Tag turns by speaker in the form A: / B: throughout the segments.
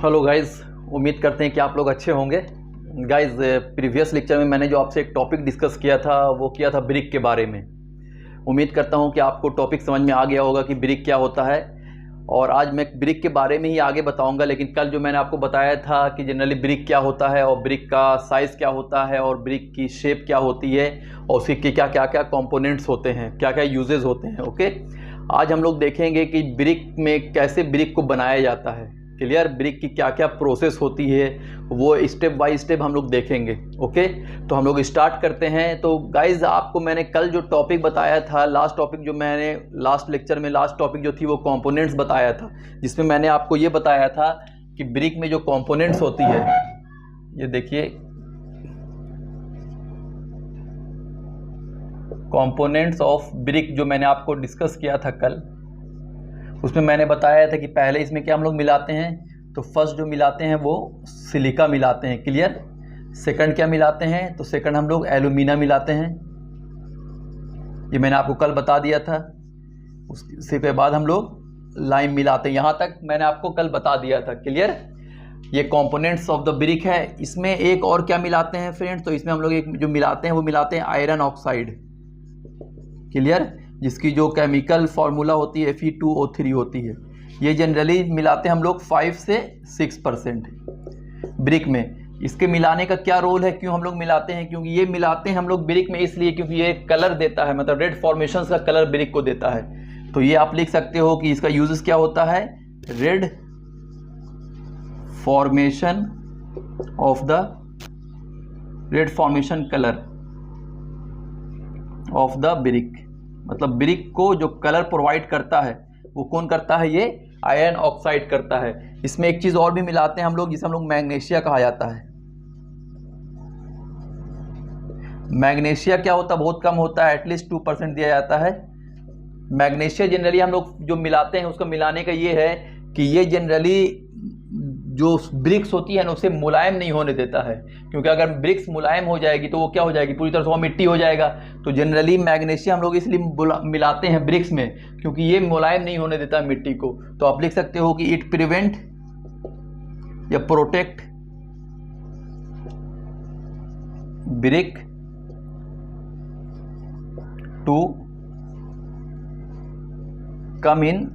A: Hello guys, उम्मीद करते हैं कि आप लोग अच्छे होंगे। गाइस, प्रीवियस लेक्चर में मैंने जो आपसे एक टॉपिक डिस्कस किया था वो किया था ब्रिक के बारे में। उम्मीद करता हूं कि आपको टॉपिक समझ में आ गया होगा कि ब्रिक क्या होता है, और आज मैं ब्रिक के बारे में ही आगे बताऊंगा। लेकिन कल जो मैंने आपको बताया था कि जनरली ब्रिक क्या होता है और ब्रिक का साइज़ क्या होता है और ब्रिक की शेप क्या होती है और उसके क्या क्या क्या कंपोनेंट्स होते हैं, क्या क्या यूजेस होते हैं। ओके, आज हम लोग देखेंगे कि ब्रिक में कैसे ब्रिक को बनाया जाता है। क्लियर? ब्रिक की क्या क्या प्रोसेस होती है वो स्टेप बाय स्टेप हम लोग देखेंगे। ओके, तो हम लोग स्टार्ट करते हैं। तो गाइज, आपको मैंने कल जो टॉपिक बताया था, लास्ट टॉपिक जो मैंने लास्ट लेक्चर में लास्ट टॉपिक जो थी वो कंपोनेंट्स बताया था, जिसमें मैंने आपको ये बताया था कि ब्रिक में जो कंपोनेंट्स होती है, ये देखिए कंपोनेंट्स ऑफ ब्रिक जो मैंने आपको डिस्कस किया था कल, उसमें मैंने बताया था कि पहले इसमें क्या हम लोग मिलाते हैं। तो फर्स्ट जो मिलाते हैं वो सिलिका मिलाते हैं। क्लियर? सेकंड क्या मिलाते हैं? तो सेकंड हम लोग एल्यूमिना मिलाते हैं, ये मैंने आपको कल बता दिया था। उसके बाद हम लोग लाइम मिलाते हैं, यहाँ तक मैंने आपको कल बता दिया था। क्लियर? ये कंपोनेंट्स ऑफ द ब्रिक है। इसमें एक और क्या मिलाते हैं फ्रेंड्स? तो इसमें हम लोग एक जो मिलाते हैं वो मिलाते हैं आयरन ऑक्साइड। क्लियर? जिसकी जो केमिकल फार्मूला होती है Fe2O3 होती है। ये जनरली मिलाते हैं हम लोग 5 से 6% ब्रिक में। इसके मिलाने का क्या रोल है, क्यों हम लोग मिलाते हैं? क्योंकि ये मिलाते हैं हम लोग ब्रिक में इसलिए क्योंकि ये कलर देता है, मतलब रेड फॉर्मेशन का कलर ब्रिक को देता है। तो ये आप लिख सकते हो कि इसका यूजेस क्या होता है, red formation of the red formation colour of the brick. मतलब ब्रिक को जो कलर प्रोवाइड करता है वो कौन करता है? ये आयरन ऑक्साइड करता है। इसमें एक चीज और भी मिलाते हैं हम लोग, जिसे हम लोग मैग्नीशिया कहा जाता है। मैग्नीशिया क्या होता है? बहुत कम होता है, एटलीस्ट 2% दिया जाता है। मैग्नीशिया जनरली हम लोग जो मिलाते हैं उसका मिलाने का ये है कि ये जनरली जो ब्रिक्स होती है ना उसे मुलायम नहीं होने देता है, क्योंकि अगर ब्रिक्स मुलायम हो जाएगी तो वो क्या हो जाएगी, पूरी तरह से वो मिट्टी हो जाएगा। तो जनरली मैग्नीशिया हम लोग इसलिए मिलाते हैं ब्रिक्स में क्योंकि ये मुलायम नहीं होने देता मिट्टी को। तो आप लिख सकते हो कि इट प्रिवेंट या protect brick to come in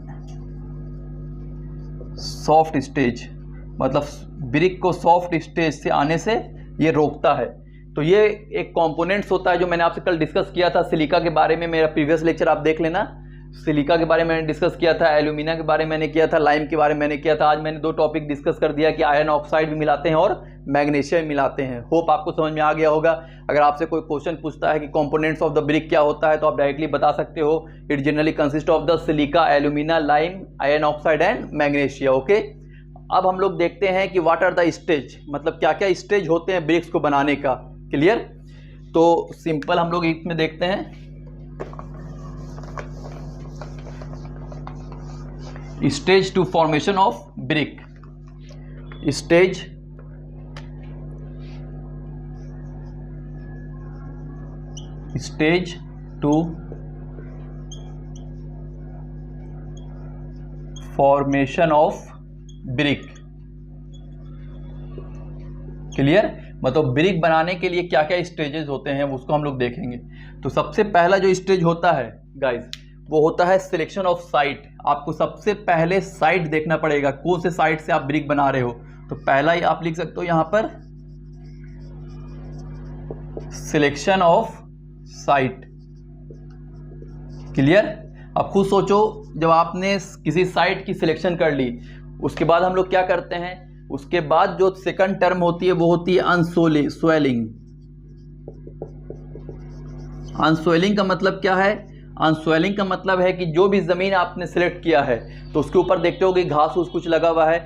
A: soft stage, मतलब ब्रिक को सॉफ्ट स्टेज से आने से ये रोकता है। तो ये एक कंपोनेंट्स होता है जो मैंने आपसे कल डिस्कस किया था सिलिका के बारे में। मेरा प्रीवियस लेक्चर आप देख लेना। सिलिका के बारे में मैंने डिस्कस किया था, एल्यूमिना के बारे में मैंने किया था, लाइम के बारे में मैंने किया था। आज मैंने 2 टॉपिक डिस्कस कर दिया कि आयरन ऑक्साइड भी मिलाते हैं और मैग्नीशियम मिलाते हैं। होप आपको समझ में आ गया होगा। अगर आपसे कोई क्वेश्चन पूछता है कि कंपोनेंट्स ऑफ द ब्रिक क्या होता है तो आप डायरेक्टली बता सकते हो, it generally consist of the silica, alumina, lime, iron oxide and magnesia. Okay, अब हम लोग देखते हैं कि व्हाट आर द स्टेज, मतलब क्या क्या स्टेज होते हैं ब्रिक्स को बनाने का। क्लियर? तो सिंपल हम लोग इसमें देखते हैं stage to formation of brick. Stage to formation of brick. Clear? मतलब ब्रिक बनाने के लिए क्या क्या स्टेजेस होते हैं उसको हम लोग देखेंगे। तो सबसे पहला जो स्टेज होता है गाइस वो होता है सिलेक्शन ऑफ साइट। आपको सबसे पहले साइट देखना पड़ेगा, कौन से साइट से आप ब्रिक बना रहे हो। तो पहला ही आप लिख सकते हो यहां पर सिलेक्शन ऑफ साइट। क्लियर? अब खुद सोचो, जब आपने किसी साइट की सिलेक्शन कर ली उसके बाद हम लोग क्या करते हैं, उसके बाद जो सेकंड टर्म होती है वो होती है अनस्वेलिंग। अनस्वेलिंग का मतलब क्या है? अनस्वेलिंग का मतलब है कि जो भी ज़मीन आपने सिलेक्ट किया है तो उसके ऊपर देखते हो कि घास फूस कुछ लगा हुआ है,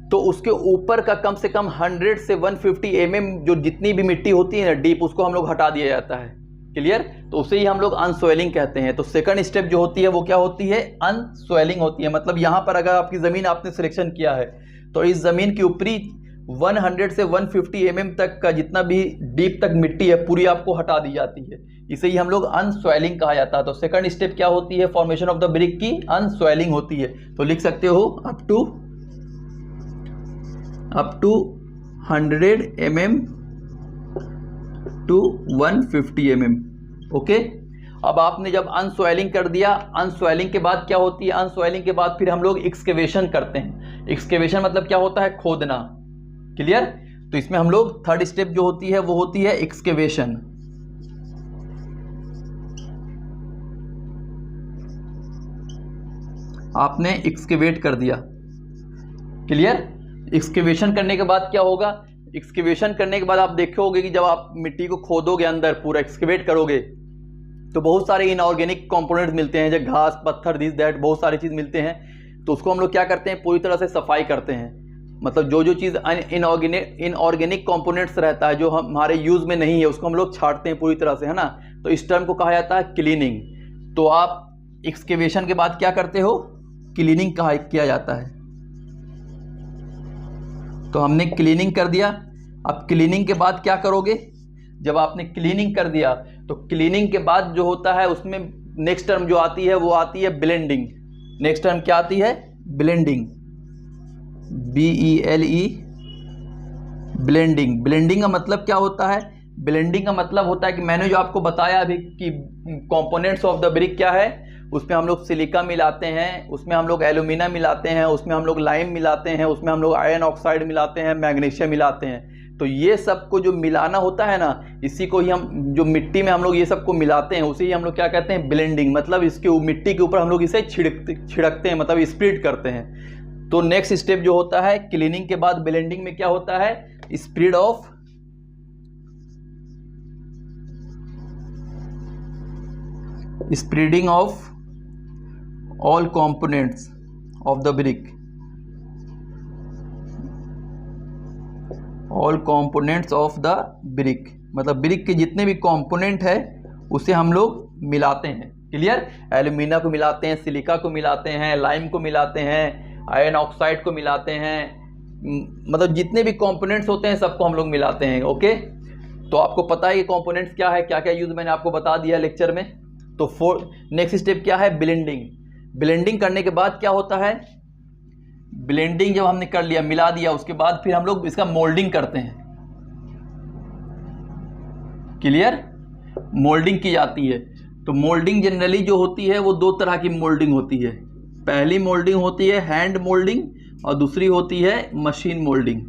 A: तो उसके ऊपर का कम से कम 100 से 150 mm जो जितनी भी मिट्टी होती है ना डीप, उसको हम लोग हटा दिया जाता है। क्लियर? तो उसे ही हम लोग अनस्वेलिंग कहते हैं। तो सेकंड स्टेप जो होती है वो क्या होती है? अनस्वेलिंग होती है। मतलब यहाँ पर अगर आपकी ज़मीन आपने सिलेक्शन किया है तो इस ज़मीन के ऊपरी 100 से 150 mm तक का जितना भी डीप तक मिट्टी है पूरी आपको हटा दी जाती है। इसे ही हम लोग अनस्वेलिंग कहा जाता है। तो सेकंड स्टेप क्या होती है फॉर्मेशन ऑफ द ब्रिक की? अनस्वेलिंग होती है। तो लिख सकते हो up to up to 100 mm to 150 mm। Okay, अब आपने जब अनसॉइलिंग कर दिया, अनसॉइलिंग के बाद क्या होती है, अनसॉइलिंग के बाद फिर हम लोग एक्सकेवेशन करते हैं। एक्सकेवेशन मतलब क्या होता है, खोदना। क्लियर? तो इसमें हम लोग थर्ड स्टेप जो होती है वो होती है एक्सकेवेशन। आपने एक्सकेवेट कर दिया। क्लियर? एक्सकेवेशन करने के बाद क्या होगा, एक्सकेवेशन करने के बाद आप देखोगे कि जब आप मिट्टी को खोदोगे अंदर पूरा एक्सकेवेट करोगे तो बहुत सारे इनऑर्गेनिक कंपोनेंट्स मिलते हैं, जैसे घास, पत्थर, दिस दैट, बहुत सारी चीज़ मिलते हैं। तो उसको हम लोग क्या करते हैं, पूरी तरह से सफाई करते हैं। मतलब जो चीज़ इनऑर्गेनिक कंपोनेंट्स रहता है जो हमारे यूज़ में नहीं है उसको हम लोग छांटते हैं पूरी तरह से, है ना। तो इस टर्म को कहा जाता है क्लीनिंग। तो आप एक्सकेवेशन के बाद क्या करते हो, क्लीनिंग किया जाता है। तो हमने क्लीनिंग कर दिया। अब क्लीनिंग के बाद क्या करोगे, जब आपने क्लीनिंग कर दिया तो क्लीनिंग के बाद जो होता है उसमें नेक्स्ट टर्म जो आती है वो आती है ब्लेंडिंग। नेक्स्ट टर्म क्या आती है, ब्लेंडिंग, BELE, ब्लेंडिंग। ब्लेंडिंग का मतलब क्या होता है, ब्लेंडिंग का मतलब होता है कि मैंने जो आपको बताया अभी कि कंपोनेंट्स ऑफ द ब्रिक क्या है, उसमें हम लोग सिलिका मिलाते हैं, उसमें हम लोग एल्यूमिना मिलाते हैं, उसमें हम लोग लाइम मिलाते हैं, उसमें हम लोग आयरन ऑक्साइड मिलाते हैं, मैग्नीशियम मिलाते हैं। तो ये सब को जो मिलाना होता है ना, इसी को ही हम जो मिट्टी में हम लोग ये सब को मिलाते हैं उसे ही हम लोग क्या कहते हैं, ब्लेंडिंग। मतलब इसके मिट्टी के ऊपर हम लोग इसे छिड़कते हैं, मतलब स्प्रिट करते हैं। तो नेक्स्ट स्टेप जो होता है क्लीनिंग के बाद ब्लेंडिंग में क्या होता है, spread of spreading of all components of the brick, all components of the brick, मतलब ब्रिक के जितने भी कंपोनेंट है उसे हम लोग मिलाते हैं। क्लियर? एल्यूमिना को मिलाते हैं, सिलिका को मिलाते हैं, लाइम को मिलाते हैं, आयरन ऑक्साइड को मिलाते हैं, मतलब जितने भी कंपोनेंट्स होते हैं सबको हम लोग मिलाते हैं। ओके, तो आपको पता है ये कंपोनेंट्स क्या है, क्या क्या यूज मैंने आपको बता दिया लेक्चर में। तो नेक्स्ट स्टेप क्या है, ब्लेंडिंग। ब्लेंडिंग करने के बाद क्या होता है, ब्लेंडिंग जब हमने कर लिया, मिला दिया, उसके बाद फिर हम लोग इसका मोल्डिंग करते हैं। क्लियर? मोल्डिंग की जाती है। तो मोल्डिंग जनरली जो होती है वो दो तरह की मोल्डिंग होती है। पहली मोल्डिंग होती है हैंड मोल्डिंग और दूसरी होती है मशीन मोल्डिंग,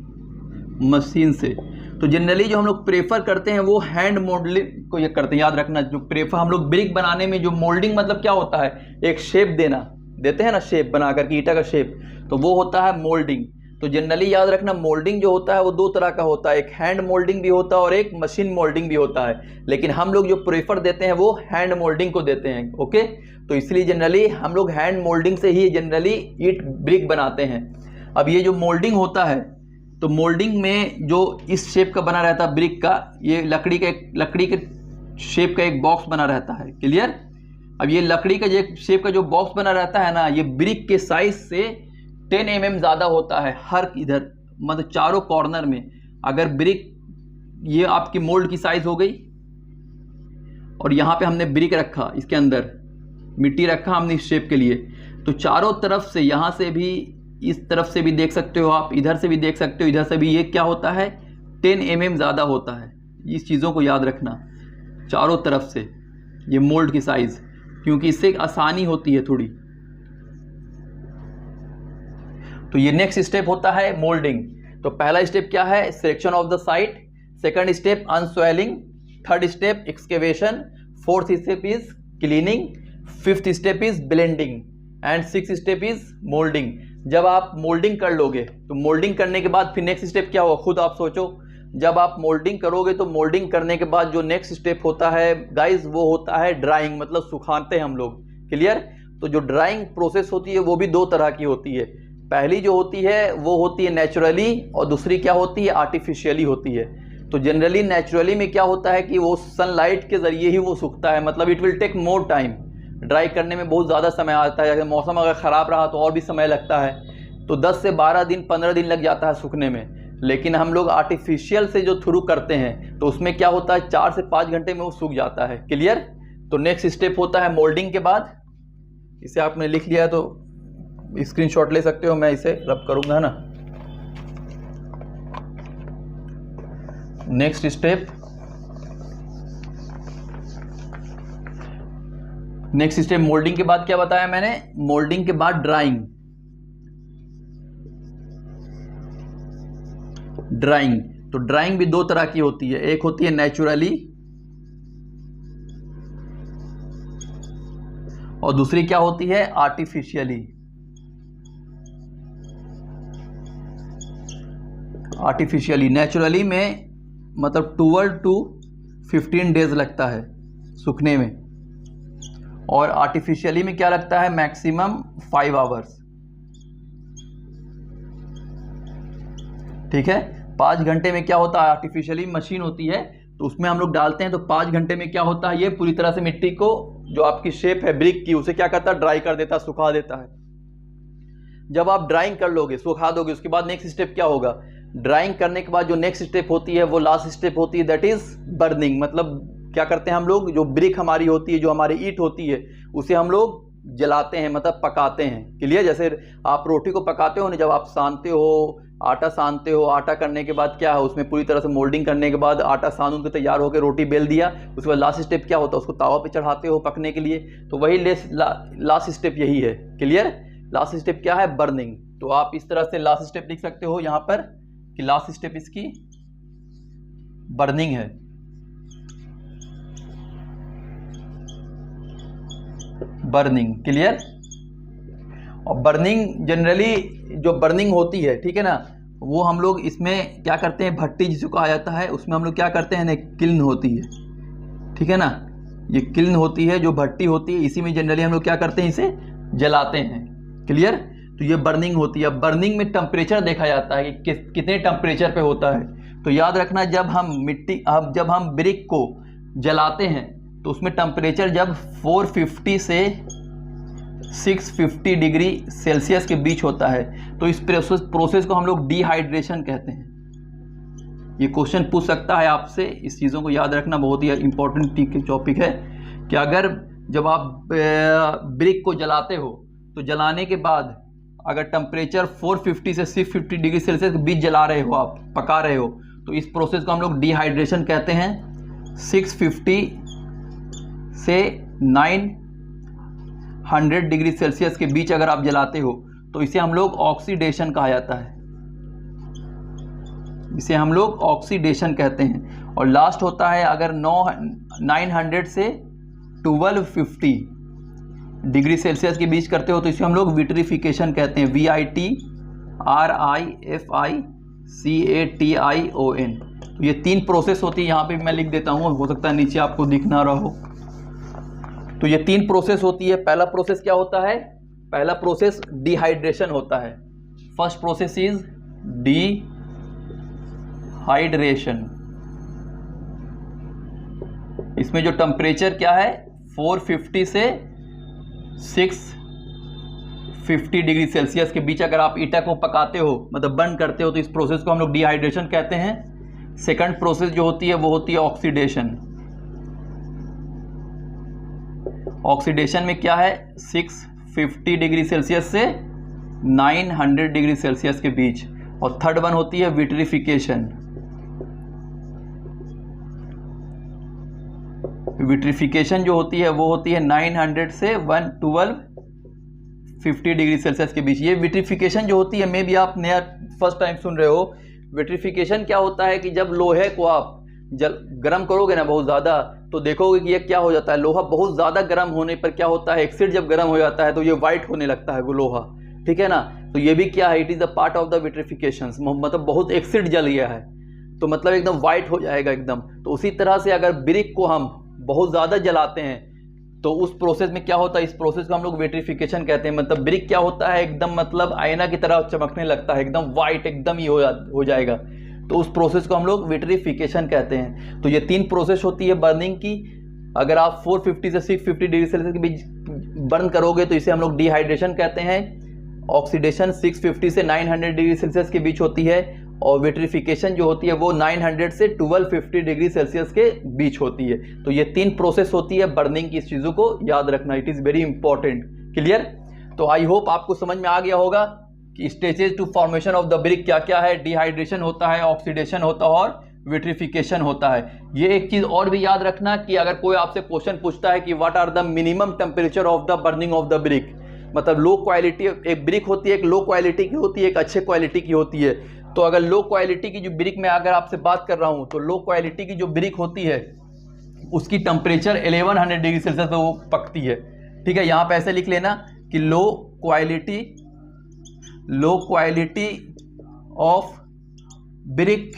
A: मशीन से। तो जनरली जो हम लोग प्रेफर करते हैं वो हैंड मोल्डिंग को ये करते हैं। याद रखना, जो प्रेफर हम लोग ब्रिक बनाने में जो मोल्डिंग मतलब क्या होता है, एक शेप देते हैं ना, शेप बना करके ईंटा का शेप, तो वो होता है मोल्डिंग। तो जनरली याद रखना, मोल्डिंग जो होता है वो दो तरह का होता है, एक हैंड मोल्डिंग भी होता है और एक मशीन मोल्डिंग भी होता है। लेकिन हम लोग जो प्रेफर देते हैं वो हैंड मोल्डिंग को देते हैं। ओके, तो इसलिए जनरली हम लोग हैंड मोल्डिंग से ही जनरली ईंट ब्रिक बनाते हैं। अब ये जो मोल्डिंग होता है, तो मोल्डिंग में जो इस शेप का बना रहता है ब्रिक का, ये लकड़ी के शेप का एक बॉक्स बना रहता है। क्लियर? अब ये लकड़ी का जो शेप का जो बॉक्स बना रहता है ना, ये ब्रिक के साइज से 10 mm ज़्यादा होता है हर इधर, मतलब चारों कॉर्नर में। अगर ब्रिक, ये आपकी मोल्ड की साइज हो गई और यहाँ पे हमने ब्रिक रखा, इसके अंदर मिट्टी रखा हमने इस शेप के लिए, तो चारों तरफ से, यहाँ से भी, इस तरफ से भी देख सकते हो आप, इधर से भी देख सकते हो, इधर से भी, ये क्या होता है, 10 mm ज़्यादा होता है। इस चीज़ों को याद रखना, चारों तरफ से ये मोल्ड की साइज़, क्योंकि इससे आसानी होती है थोड़ी। तो ये नेक्स्ट स्टेप होता है मोल्डिंग। तो पहला स्टेप क्या है, selection of the site, second step unsoiling, third step excavation, fourth step is cleaning, fifth step is blending and six step is moulding. जब आप मोल्डिंग कर लोगे तो मोल्डिंग करने के बाद फिर नेक्स्ट स्टेप क्या होगा, खुद आप सोचो। जब आप मोल्डिंग करोगे तो मोल्डिंग करने के बाद जो नेक्स्ट स्टेप होता है गाइज, वो होता है ड्राइंग, मतलब सुखाते हैं हम लोग। क्लियर? तो जो ड्राइंग प्रोसेस होती है वो भी दो तरह की होती है। पहली जो होती है वो होती है नेचुरली और दूसरी क्या होती है, आर्टिफिशियली होती है। तो जनरली नेचुरली में क्या होता है कि वो सनलाइट के ज़रिए ही वो सूखता है, मतलब it will take more time. Dry करने में बहुत ज़्यादा समय आता है, अगर मौसम अगर ख़राब रहा तो और भी समय लगता है, तो 10 से 12 दिन 15 दिन लग जाता है सूखने में। लेकिन हम लोग आर्टिफिशियल से जो थ्रू करते हैं तो उसमें क्या होता है, 4 से 5 घंटे में वो सूख जाता है। क्लियर? तो नेक्स्ट स्टेप होता है मोल्डिंग के बाद। इसे आपने लिख लिया है तो स्क्रीनशॉट ले सकते हो, मैं इसे रब करूँगा, है ना। नेक्स्ट स्टेप, मोल्डिंग के बाद क्या बताया मैंने, मोल्डिंग के बाद ड्राइंग। तो ड्राइंग भी दो तरह की होती है, एक होती है नेचुरली और दूसरी क्या होती है, आर्टिफिशियली। नेचुरली में मतलब 12 to 15 डेज लगता है सूखने में, और आर्टिफिशियली में क्या लगता है, मैक्सिमम 5 आवर्स। ठीक है, 5 घंटे में क्या होता है, आर्टिफिशियली मशीन होती है तो उसमें हम लोग डालते हैं तो 5 घंटे में क्या होता है, ये पूरी तरह से मिट्टी को जो आपकी शेप है ब्रिक की उसे क्या करता है, ड्राई कर देता है, सुखा देता है। जब आप ड्राइंग कर लोगे, सुखा दोगे, उसके बाद नेक्स्ट स्टेप क्या होगा, ड्राइंग करने के बाद जो नेक्स्ट स्टेप होती है वो लास्ट स्टेप होती है, दैट इज बर्निंग। मतलब क्या करते हैं हम लोग, जो ब्रिक हमारी होती है, जो हमारी ईंट होती है, उसे हम लोग जलाते हैं, मतलब पकाते हैं। क्लियर, जैसे आप रोटी को पकाते हो ना, जब आप सानते हो, आटा सानते हो, आटा करने के बाद क्या है, उसमें पूरी तरह से मोल्डिंग करने के बाद आटा सान के तैयार होकर रोटी बेल दिया, उसके बाद लास्ट स्टेप क्या होता है, उसको तावा पे चढ़ाते हो पकने के लिए। तो वही लास्ट स्टेप यही है। क्लियर, लास्ट स्टेप क्या है, बर्निंग। तो आप इस तरह से लास्ट स्टेप लिख सकते हो यहाँ पर कि लास्ट स्टेप इसकी बर्निंग है। Burning, clear. और बर्निंग जनरली जो बर्निंग होती है, ठीक है ना, वो हम लोग इसमें क्या करते हैं, भट्टी जिसको कहा जाता है, उसमें हम लोग क्या करते हैं ना, किल्न होती है, ठीक है ना, ये किल्न होती है, जो भट्टी होती है, इसी में जनरली हम लोग क्या करते हैं, इसे जलाते हैं। क्लियर, तो ये बर्निंग होती है। बर्निंग में टेम्परेचर देखा जाता है कि कितने टेम्परेचर पे होता है। तो याद रखना, जब हम ब्रिक को जलाते हैं तो उसमें टेम्परेचर जब 450 से 650 डिग्री सेल्सियस के बीच होता है, तो इस प्रोसेस को हम लोग डिहाइड्रेशन कहते हैं। ये क्वेश्चन पूछ सकता है आपसे, इस चीज़ों को याद रखना, बहुत ही इंपॉर्टेंट टॉपिक है कि अगर जब आप ब्रिक को जलाते हो तो जलाने के बाद अगर टेम्परेचर 450 से 650 डिग्री सेल्सियस के बीच जला रहे हो, आप पका रहे हो, तो इस प्रोसेस को हम लोग डिहाइड्रेशन कहते हैं। 650 से 900 डिग्री सेल्सियस के बीच अगर आप जलाते हो तो इसे हम लोग ऑक्सीडेशन कहा जाता है, इसे हम लोग ऑक्सीडेशन कहते हैं। और लास्ट होता है अगर 900 से 1250 डिग्री सेल्सियस के बीच करते हो तो इसे हम लोग विट्रिफिकेशन कहते हैं, VITRIFICATION। तो ये 3 प्रोसेस होती है, यहाँ पे मैं लिख देता हूँ, हो सकता है नीचे आपको दिख ना रहा हो। तो ये 3 प्रोसेस होती है। पहला प्रोसेस क्या होता है, पहला प्रोसेस डिहाइड्रेशन होता है। First process is dehydration. इसमें जो टेम्परेचर क्या है, 450 से 650 डिग्री सेल्सियस के बीच अगर आप ईटा को पकाते हो, मतलब बर्न करते हो, तो इस प्रोसेस को हम लोग डिहाइड्रेशन कहते हैं। सेकंड प्रोसेस जो होती है वो होती है ऑक्सीडेशन। ऑक्सीडेशन में क्या है, 650 डिग्री सेल्सियस से 900 डिग्री सेल्सियस के बीच। और थर्ड वन होती है विट्रिफिकेशन। विट्रिफिकेशन जो होती है वो होती है 900 से 1250 डिग्री सेल्सियस के बीच। ये विट्रिफिकेशन जो होती है, मे भी आप नया फर्स्ट टाइम सुन रहे हो। विट्रिफिकेशन क्या होता है कि जब लोहे को आप गर्म करोगे ना बहुत ज़्यादा, तो देखोगे कि ये क्या हो जाता है, लोहा बहुत ज़्यादा गर्म होने पर क्या होता है, एक्सिड जब गर्म हो जाता है तो ये वाइट होने लगता है वो लोहा, ठीक है ना। तो ये भी क्या है, it is a part of the vitrification. मतलब बहुत एक्सिड जल गया है तो मतलब एकदम वाइट हो जाएगा एकदम। तो उसी तरह से अगर ब्रिक को हम बहुत ज़्यादा जलाते हैं तो उस प्रोसेस में क्या होता है, इस प्रोसेस को हम लोग विट्रिफिकेशन कहते हैं। मतलब ब्रिक क्या होता है, एकदम मतलब आईना की तरह चमकने लगता है, एकदम वाइट एकदम ही हो जाएगा। तो उस प्रोसेस को हम लोग विट्रिफिकेशन कहते हैं। तो ये 3 प्रोसेस होती है बर्निंग की। अगर आप 450 से 650 डिग्री सेल्सियस के बीच बर्न करोगे तो इसे हम लोग डिहाइड्रेशन कहते हैं। ऑक्सीडेशन 650 से 900 डिग्री सेल्सियस के बीच होती है। और विट्रिफिकेशन जो होती है वो 900 से 1250 डिग्री सेल्सियस के बीच होती है। तो ये 3 प्रोसेस होती है बर्निंग की। इस चीज़ों को याद रखना, it is very important. Clear. तो आई होप आपको समझ में आ गया होगा कि stages to formation of the brick क्या क्या है। डिहाइड्रेशन होता है, ऑक्सीडेशन होता है और विट्रिफिकेशन होता है। ये एक चीज़ और भी याद रखना कि अगर कोई आपसे क्वेश्चन पूछता है कि what are the minimum temperature of the burning of the brick, मतलब लो क्वालिटी एक ब्रिक होती है, एक लो क्वालिटी की होती है, एक अच्छे क्वालिटी की होती है। तो अगर लो क्वालिटी की जो ब्रिक में अगर आपसे बात कर रहा हूँ, तो लो क्वालिटी की जो ब्रिक होती है उसकी टेम्परेचर 1100 डिग्री सेल्सियस पे वो पकती है। ठीक है, यहाँ पे ऐसे लिख लेना कि low quality of brick,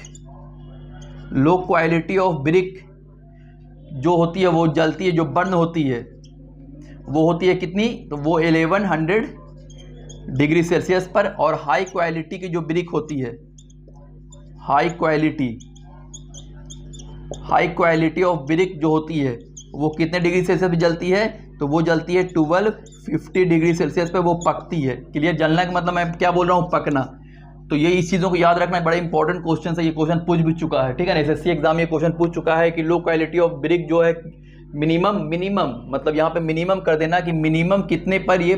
A: low quality of brick जो होती है वो जलती है, जो बर्न होती है वो होती है कितनी, तो वो 1100 डिग्री सेल्सियस पर। और हाई क्वालिटी की जो ब्रिक होती है, हाई क्वालिटी ऑफ ब्रिक जो होती है वो कितने डिग्री सेल्सियस पे जलती है, तो वो जलती है 1250 डिग्री सेल्सियस पे वो पकती है। क्लियर, जलना का मतलब मैं क्या बोल रहा हूँ, पकना। तो ये इस चीज़ों को याद रखना, बड़ा इंपॉर्टेंट क्वेश्चन है, ये क्वेश्चन पूछ भी चुका है। ठीक है ना, एसएससी एग्जाम ये क्वेश्चन पूछ चुका है कि लो क्वालिटी ऑफ ब्रिक जो है मिनिमम मतलब यहाँ पे मिनिमम कर देना कि मिनिमम कितने पर ये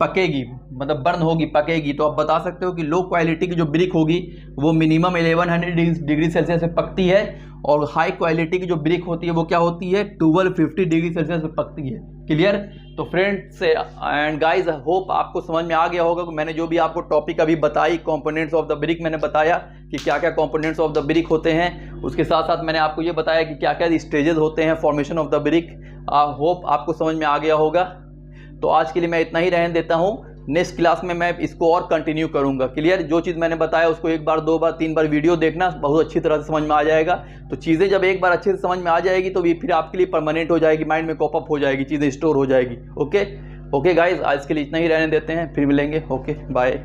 A: पकेगी, मतलब बर्न होगी, पकेगी। तो आप बता सकते हो कि लो क्वालिटी की जो ब्रिक होगी वो मिनिमम 1100 डिग्री सेल्सियस पे पकती है, और हाई क्वालिटी की जो ब्रिक होती है वो क्या होती है, 1250 डिग्री सेल्सियस पे पकती है। क्लियर। तो फ्रेंड्स एंड गाइज, होप आपको समझ में आ गया होगा कि मैंने जो भी आपको टॉपिक अभी बताई, कंपोनेंट्स ऑफ द ब्रिक मैंने बताया कि क्या क्या कंपोनेंट्स ऑफ द ब्रिक होते हैं। उसके साथ साथ मैंने आपको ये बताया कि क्या क्या स्टेजेस होते हैं formation of the brick. Hope आपको समझ में आ गया होगा। तो आज के लिए मैं इतना ही रहने देता हूँ, नेक्स्ट क्लास में मैं इसको और कंटिन्यू करूँगा। क्लियर, जो चीज़ मैंने बताया उसको एक बार, दो बार, तीन बार वीडियो देखना, बहुत अच्छी तरह से समझ में आ जाएगा। तो चीज़ें जब एक बार अच्छे से समझ में आ जाएगी तो ये फिर आपके लिए परमानेंट हो जाएगी, माइंड में कॉपअप हो जाएगी, चीज़ें स्टोर हो जाएगी। ओके गाइज, आज के लिए इतना ही रहने देते हैं, फिर मिलेंगे। Okay bye.